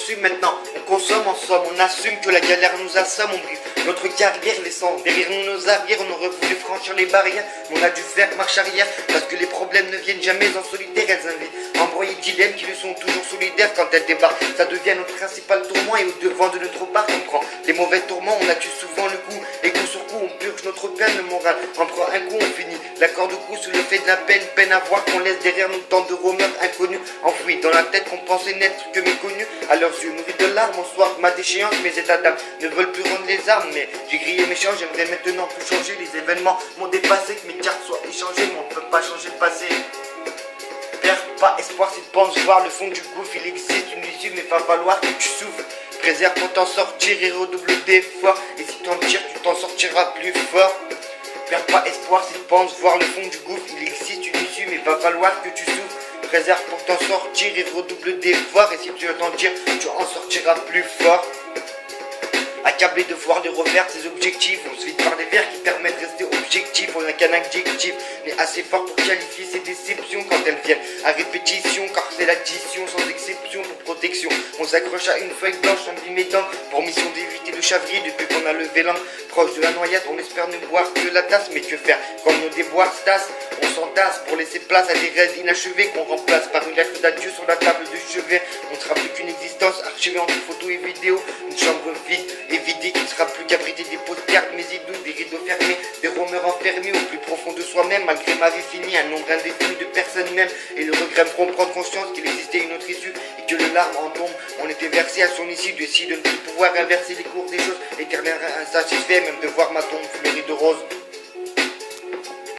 su maintenant. On consomme en somme, on assume que la galère nous assomme, on brise notre carrière, laissant derrière nous nos arrières. On aurait voulu franchir les barrières, mais on a dû faire marche arrière, parce que les problèmes ne viennent jamais en solitaire. Elles invitent à embroyer dilemmes qui lui sont toujours solidaires. Quand elles débarquent, ça devient notre principal tourment, et au devant de notre part, on prend les mauvais tourments. On a tué souvent le coup, et coup sur coup, on purge notre peine. Le moral en prend un coup, on finit l'accord de coup sous le fait de la peine. Peine à voir qu'on laisse derrière nous tant de rumeurs inconnues, enfouis dans la tête qu'on pensait n'être que méconnus. À leurs yeux nourris de larmes, au soir ma déchéance, mes états d'âme ne veulent plus rendre les armes. Mais j'ai grillé mes chances, j'aimerais maintenant tout changer. Les événements m'ont dépassé, que mes cartes soient échangées, mais on ne peut pas changer le passé. Perds pas espoir si tu penses voir le fond du gouffre. Il existe une issue, mais va falloir que tu souffres. Préserve pour t'en sortir et redouble d'efforts. Et si t'en tires, tu t'en sortiras plus fort. Perds pas espoir si tu penses voir le fond du gouffre. Il existe une issue, mais va falloir que tu souffres. Préserve pour t'en sortir et redouble d'efforts. Et si tu t'en tires, tu en sortiras plus fort. Accablé de voir les revers de ses objectifs, on se vide par des vers qui permettent de rester objectif. On n'a qu'un adjectif, mais assez fort pour qualifier ses déceptions quand elles viennent à répétition, car c'est l'addition sans exception pour protection. On s'accroche à une feuille blanche en médant pour mission d'éviter le chavrier. Depuis qu'on a levé l'an, proche de la noyade, on espère ne boire que la tasse. Mais que faire quand nos déboires se tassent? On s'entasse pour laisser place à des rêves inachevés qu'on remplace par une lettre d'adieu sur la table de chevet. On ne sera plus qu'une existence archivée entre photos et vidéos, une chambre vide et vidée qui ne sera plus qu'abriter des posters, mes idoles, des rideaux fermés, des rumeurs enfermées au plus profond de soi-même. Malgré ma vie finie, un nombre indéfini de personnes même, et le regret me feront prendre conscience qu'il existait une autre issue et que le larme en tombe. On était versé à son issue, décide de ne plus pouvoir inverser les cours des choses, éternel insatisfait, même de voir ma tombe fleurie de roses.